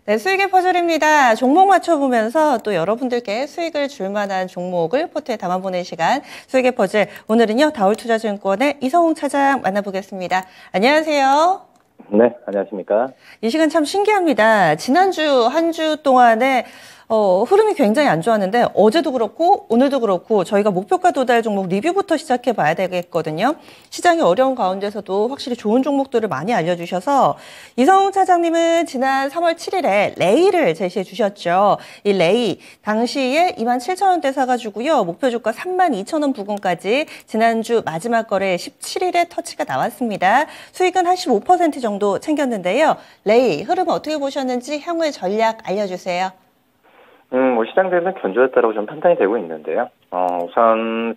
네, 수익의 퍼즐입니다. 종목 맞춰보면서 또 여러분들께 수익을 줄 만한 종목을 포트에 담아보는 시간, 수익의 퍼즐. 오늘은요, 다올투자증권의 이성웅 차장 만나보겠습니다. 안녕하세요. 네, 안녕하십니까. 이 시간 참 신기합니다. 지난주 한 주 동안에 흐름이 굉장히 안 좋았는데 어제도 그렇고 오늘도 그렇고 저희가 목표가 도달 종목 리뷰부터 시작해 봐야 되겠거든요. 시장이 어려운 가운데서도 확실히 좋은 종목들을 많이 알려주셔서 이성웅 차장님은 지난 3월 7일에 레이를 제시해 주셨죠. 이 레이 당시에 27,000원대 사가지고요. 목표 주가 32,000원 부근까지 지난주 마지막 거래 17일에 터치가 나왔습니다. 수익은 한 15% 정도 챙겼는데요. 레이 흐름 어떻게 보셨는지 향후의 전략 알려주세요. 시장 대비는 견조했다라고 좀 판단이 되고 있는데요. 우선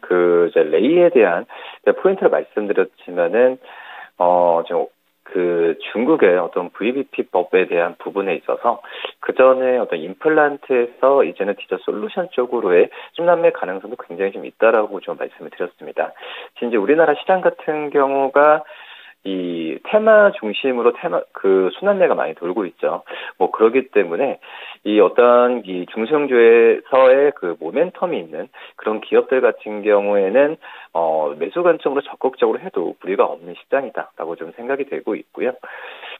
이제 레이에 대한 포인트를 말씀드렸지만은, 지금 중국의 어떤 VBP법에 대한 부분에 있어서 그 전에 어떤 임플란트에서 이제는 디저 솔루션 쪽으로의 순환매 가능성도 굉장히 좀 있다라고 좀 말씀을 드렸습니다. 지금 이제 우리나라 시장 같은 경우가 이 테마 중심으로 순환매가 많이 돌고 있죠. 그러기 때문에 이 어떤 이 중소형주에서의 모멘텀이 있는 그런 기업들 같은 경우에는 매수 관점으로 적극적으로 해도 무리가 없는 시장이다라고 좀 생각이 되고 있고요.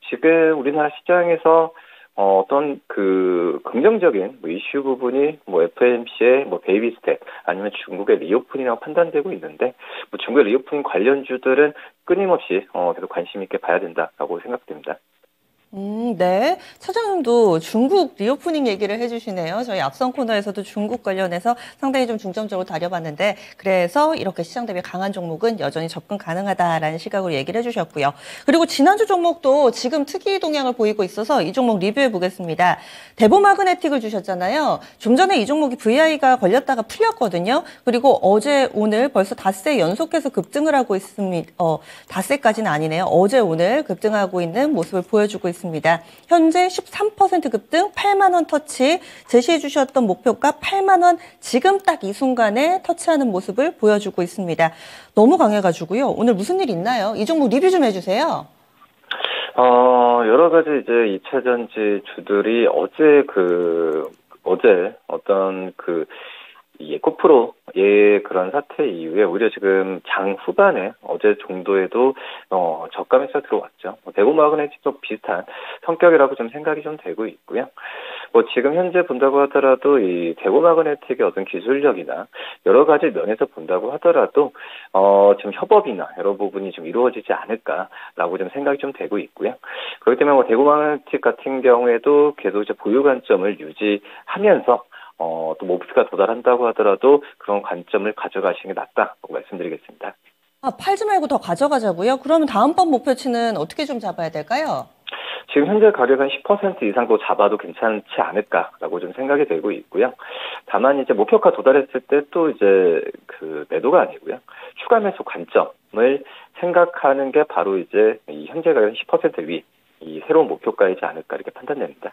지금 우리나라 시장에서 어떤 긍정적인 이슈 부분이 FMC의 베이비 스텝 아니면 중국의 리오프닝이라고 판단되고 있는데 중국의 리오프닝 관련주들은 끊임없이 계속 관심 있게 봐야 된다라고 생각됩니다. 네. 차장님도 중국 리오프닝 얘기를 해주시네요. 저희 앞선 코너에서도 중국 관련해서 상당히 좀 중점적으로 다뤄봤는데 그래서 이렇게 시장 대비 강한 종목은 여전히 접근 가능하다라는 시각으로 얘기를 해주셨고요. 그리고 지난주 종목도 지금 특이 동향을 보이고 있어서 이 종목 리뷰해 보겠습니다. 대보마그네틱을 주셨잖아요. 좀 전에 이 종목이 VI가 걸렸다가 풀렸거든요. 그리고 어제 오늘 벌써 닷새 연속해서 급등을 하고 있습니다. 닷새까지는 아니네요. 어제 오늘 급등하고 있는 모습을 보여주고 있습니다. 현재 13% 급등 8만 원 터치, 제시해 주셨던 목표가 8만 원 지금 딱 이 순간에 터치하는 모습을 보여주고 있습니다. 너무 강해가지고요. 오늘 무슨 일 있나요? 이 종목 리뷰 좀 해주세요. 여러 가지 이제 2차전지 주들이 어제 어떤 에코프로의 그런 사태 이후에 오히려 지금 장 후반에 어제 정도에도 저가 매수가 들어왔죠. 대보마그네틱도 비슷한 성격이라고 좀 생각이 좀 되고 있고요. 지금 현재 본다고 하더라도 이 대보마그네틱의 어떤 기술력이나 여러 가지 면에서 본다고 하더라도 지금 협업이나 여러 부분이 좀 이루어지지 않을까라고 좀 생각이 좀 되고 있고요. 그렇기 때문에 대보마그네틱 같은 경우에도 계속 이제 보유 관점을 유지하면서 또 목표가 도달한다고 하더라도 그런 관점을 가져가시는 게 낫다고 말씀드리겠습니다. 팔지 말고 더 가져가자고요? 그러면 다음번 목표치는 어떻게 좀 잡아야 될까요? 지금 현재 가격 한 10% 이상 더 잡아도 괜찮지 않을까라고 좀 생각이 되고 있고요. 다만 이제 목표가 도달했을 때 또 이제 매도가 아니고요. 추가 매수 관점을 생각하는 게 바로 이제 이 현재 가격 10% 위. 이 새로운 목표가이지 않을까 이렇게 판단됩니다.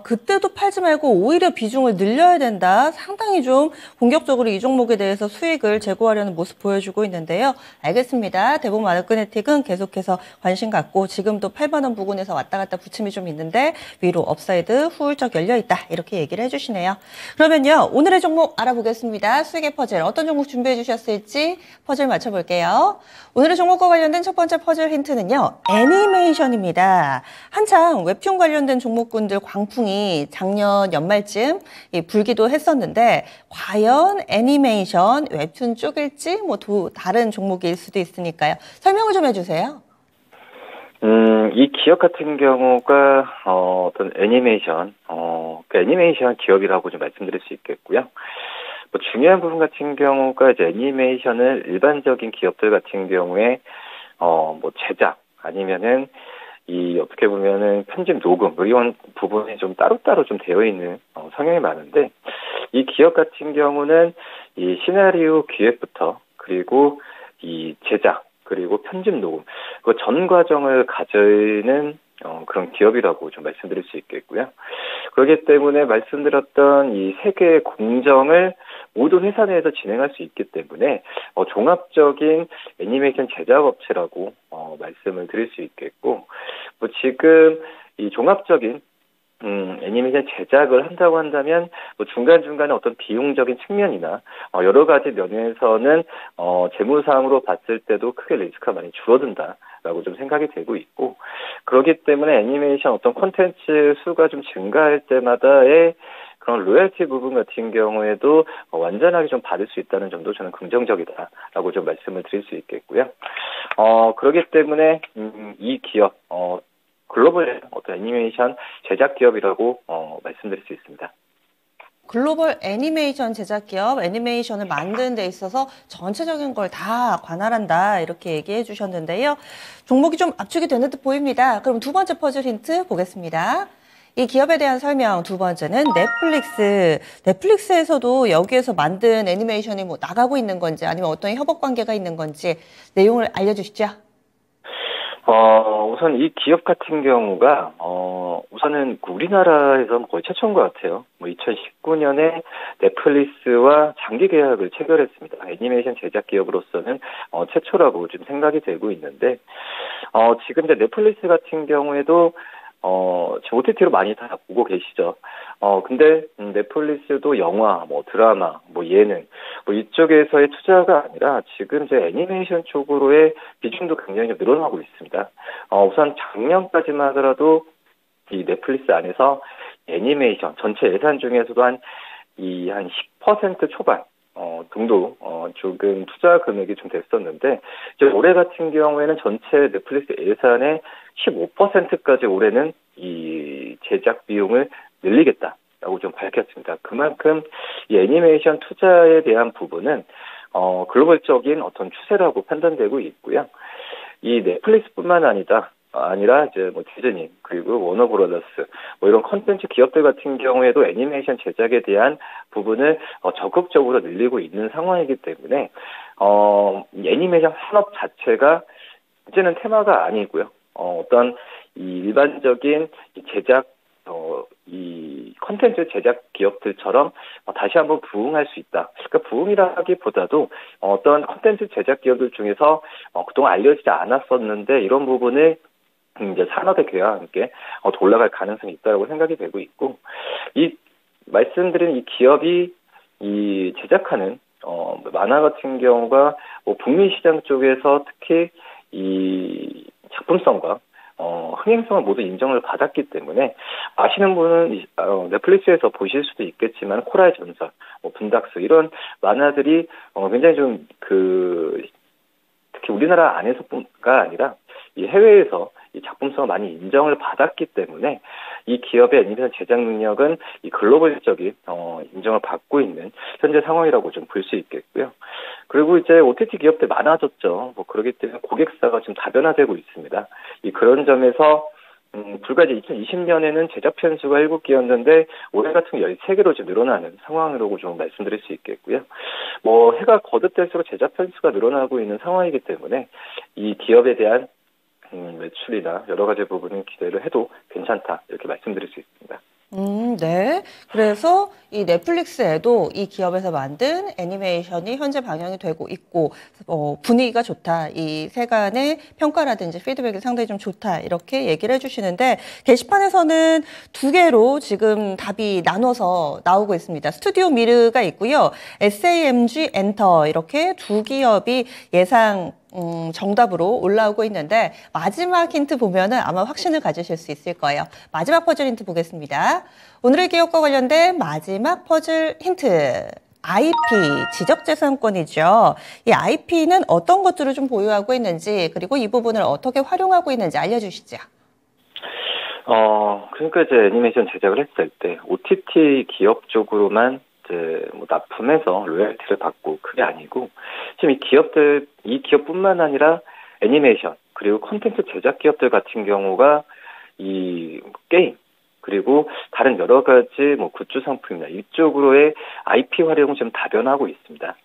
그때도 팔지 말고 오히려 비중을 늘려야 된다. 상당히 좀 본격적으로 이 종목에 대해서 수익을 제고하려는 모습 보여주고 있는데요. 알겠습니다. 대보마그네틱은 계속해서 관심 갖고 지금도 8만 원 부근에서 왔다 갔다 부침이 좀 있는데 위로 업사이드 훌쩍 열려있다. 이렇게 얘기를 해주시네요. 그러면요. 오늘의 종목 알아보겠습니다. 수익의 퍼즐 어떤 종목 준비해 주셨을지 퍼즐 맞춰볼게요. 오늘의 종목과 관련된 첫 번째 퍼즐 힌트는요. 애니메이션입니다. 한창 웹툰 관련된 종목군들 광풍이 작년 연말쯤 불기도 했었는데 과연 애니메이션 웹툰 쪽일지 다른 종목일 수도 있으니까요. 설명을 좀 해주세요. 이 기업 같은 경우가 어떤 애니메이션 애니메이션 기업이라고 좀 말씀드릴 수 있겠고요. 중요한 부분 같은 경우가 이제 애니메이션을 일반적인 기업들 같은 경우에 제작 아니면은 어떻게 보면은 편집 녹음 이런 부분이 좀 따로따로 좀 되어 있는 성향이 많은데 이 기업 같은 경우는 이 시나리오 기획부터 그리고 이 제작 그리고 편집 녹음 그 전 과정을 가지는 그런 기업이라고 좀 말씀드릴 수 있겠고요. 그렇기 때문에 말씀드렸던 이 세 개의 공정을 모든 회사 내에서 진행할 수 있기 때문에 종합적인 애니메이션 제작업체라고 말씀을 드릴 수 있겠고 뭐 지금 이 종합적인 애니메이션 제작을 한다고 한다면 뭐 중간중간에 어떤 비용적인 측면이나 여러 가지 면에서는 재무상으로 봤을 때도 크게 리스크가 많이 줄어든다라고 좀 생각이 되고 있고, 그렇기 때문에 애니메이션 어떤 콘텐츠 수가 좀 증가할 때마다의 그런 로열티 부분 같은 경우에도 완전하게 좀 받을 수 있다는 점도 저는 긍정적이다라고 좀 말씀을 드릴 수 있겠고요. 그렇기 때문에 이 기업 글로벌 어떤 애니메이션 제작 기업이라고 말씀드릴 수 있습니다. 글로벌 애니메이션 제작 기업, 애니메이션을 만드는 데 있어서 전체적인 걸 다 관할한다 이렇게 얘기해 주셨는데요. 종목이 좀 압축이 되는 듯 보입니다. 그럼 두 번째 퍼즐 힌트 보겠습니다. 이 기업에 대한 설명 두 번째는 넷플릭스. 넷플릭스에서도 여기에서 만든 애니메이션이 뭐 나가고 있는 건지 아니면 어떤 협업 관계가 있는 건지 내용을 알려주시죠. 우선 이 기업 같은 경우가, 우선은 우리나라에서는 거의 최초인 것 같아요. 2019년에 넷플릭스와 장기 계약을 체결했습니다. 애니메이션 제작 기업으로서는, 최초라고 좀 생각이 되고 있는데, 지금 이제 넷플릭스 같은 경우에도, 지금 OTT로 많이 다 보고 계시죠. 근데 넷플릭스도 영화, 뭐 드라마, 뭐 예능, 뭐 이쪽에서의 투자가 아니라 지금 이제 애니메이션 쪽으로의 비중도 굉장히 좀 늘어나고 있습니다. 우선 작년까지만 하더라도 이 넷플릭스 안에서 애니메이션 전체 예산 중에서도 한 10% 초반 정도 조금 투자 금액이 좀 됐었는데, 이제 올해 같은 경우에는 전체 넷플릭스 예산의 15%까지 올해는 이 제작 비용을 늘리겠다라고 좀 밝혔습니다. 그만큼 이 애니메이션 투자에 대한 부분은 글로벌적인 어떤 추세라고 판단되고 있고요. 이 넷플릭스뿐만 아니라 이제 뭐 디즈니 그리고 워너브라더스 뭐 이런 컨텐츠 기업들 같은 경우에도 애니메이션 제작에 대한 부분을 적극적으로 늘리고 있는 상황이기 때문에 이 애니메이션 산업 자체가 이제는 테마가 아니고요. 어떤 이 일반적인 이 제작 이 컨텐츠 제작 기업들처럼 다시 한번 부흥할 수 있다. 그러니까 부흥이라기보다도 어떤 컨텐츠 제작 기업들 중에서 그동안 알려지지 않았었는데 이런 부분을 이제 산업의 기회와 함께 더 올라갈 가능성이 있다고 생각이 되고 있고, 이 말씀드린 이 기업이 이 제작하는 만화 같은 경우가 북미 시장 쪽에서 특히 이 작품성과 흥행성을 모두 인정을 받았기 때문에 아시는 분은 넷플릭스에서 보실 수도 있겠지만 코라의 전설, 분닥스 이런 만화들이 굉장히 좀 특히 우리나라 안에서뿐가 아니라 이 해외에서 이 작품성을 많이 인정을 받았기 때문에 이 기업의 애니메이션 제작 능력은 이 글로벌적인 인정을 받고 있는 현재 상황이라고 좀 볼 수 있겠고요. 그리고 이제 OTT 기업들 많아졌죠. 그렇기 때문에 고객사가 좀 다변화되고 있습니다. 그런 점에서 불과 이제 2020년에는 제작 편수가 7개였는데 올해 같은 경우 13개로 좀 늘어나는 상황이라고 좀 말씀드릴 수 있겠고요. 해가 거듭될수록 제작 편수가 늘어나고 있는 상황이기 때문에 이 기업에 대한 매출이나 여러 가지 부분은 기대를 해도 괜찮다 이렇게 말씀드릴 수 있습니다. 네. 그래서 이 넷플릭스에도 이 기업에서 만든 애니메이션이 현재 방영이 되고 있고, 분위기가 좋다. 이 세간의 평가라든지 피드백이 상당히 좀 좋다. 이렇게 얘기를 해주시는데, 게시판에서는 두 개로 지금 답이 나눠서 나오고 있습니다. 스튜디오 미르가 있고요. SAMG 엔터 이렇게 두 기업이 예상 정답으로 올라오고 있는데, 마지막 힌트 보면은 아마 확신을 가지실 수 있을 거예요. 마지막 퍼즐 힌트 보겠습니다. 오늘의 기업과 관련된 마지막 퍼즐 힌트. IP, 지적재산권이죠. 이 IP는 어떤 것들을 좀 보유하고 있는지, 그리고 이 부분을 어떻게 활용하고 있는지 알려주시죠. 그러니까 이제 애니메이션 제작을 했을 때 OTT 기업 쪽으로만 이제 납품해서 로열티를 받고 그게 아니고, 지금 이 기업뿐만 아니라 애니메이션 그리고 콘텐츠 제작 기업들 같은 경우가 이 게임 그리고 다른 여러 가지 굿즈 상품이나 이쪽으로의 IP 활용을 좀 다변하고 있습니다.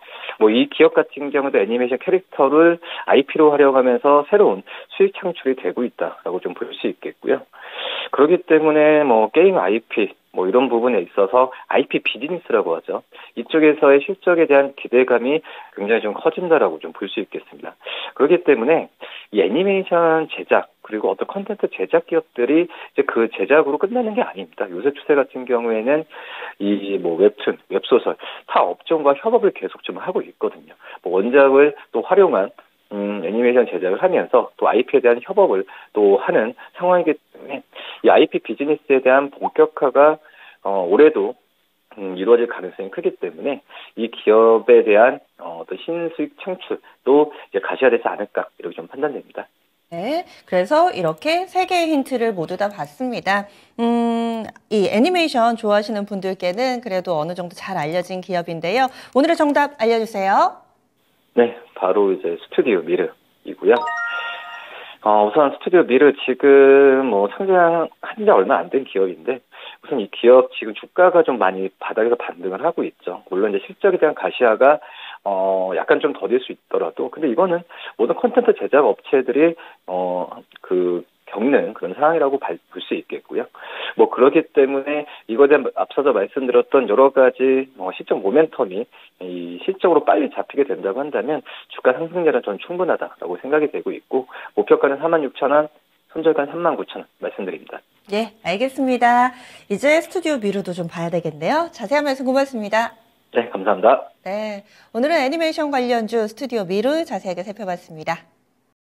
이 기업 같은 경우도 애니메이션 캐릭터를 IP로 활용하면서 새로운 수익 창출이 되고 있다라고 좀 볼 수 있겠고요. 그렇기 때문에 게임 IP 이런 부분에 있어서 IP 비즈니스라고 하죠. 이쪽에서의 실적에 대한 기대감이 굉장히 좀 커진다라고 좀 볼 수 있겠습니다. 그렇기 때문에 이 애니메이션 제작 그리고 어떤 컨텐츠 제작 기업들이 이제 그 제작으로 끝나는 게 아닙니다. 요새 추세 같은 경우에는 이 뭐 웹툰, 웹소설 타 업종과 협업을 계속 좀 하고 있거든요. 뭐 원작을 또 활용한 애니메이션 제작을 하면서 또 IP에 대한 협업을 또 하는 상황이기 때문에 이 IP 비즈니스에 대한 본격화가 올해도 이루어질 가능성이 크기 때문에 이 기업에 대한 어떤 신수익 창출도 이제 가셔야 되지 않을까 이렇게 좀 판단됩니다. 네, 그래서 이렇게 세 개의 힌트를 모두 다 봤습니다. 이 애니메이션 좋아하시는 분들께는 그래도 어느 정도 잘 알려진 기업인데요. 오늘의 정답 알려주세요. 네, 바로 이제 스튜디오 미르이고요. 우선 스튜디오 미르 지금 뭐 상장한 지 얼마 안 된 기업인데 우선 이 기업 지금 주가가 좀 많이 바닥에서 반등을 하고 있죠. 물론 이제 실적에 대한 가시화가 약간 좀 더딜 수 있더라도 근데 이거는 모든 콘텐츠 제작 업체들이 겪는 그런 상황이라고 볼 수 있겠고요. 뭐 그렇기 때문에 이거에 대한 앞서서 말씀드렸던 여러 가지 시적 모멘텀이 이 실적으로 빨리 잡히게 된다고 한다면 주가 상승률은 전 충분하다라고 생각이 되고 있고 목표가는 46,000원, 손절가는 39,000원 말씀드립니다. 예, 알겠습니다. 이제 스튜디오 미르도 좀 봐야 되겠네요. 자세한 말씀 고맙습니다. 네, 감사합니다. 네, 오늘은 애니메이션 관련주 스튜디오 미르 자세하게 살펴봤습니다.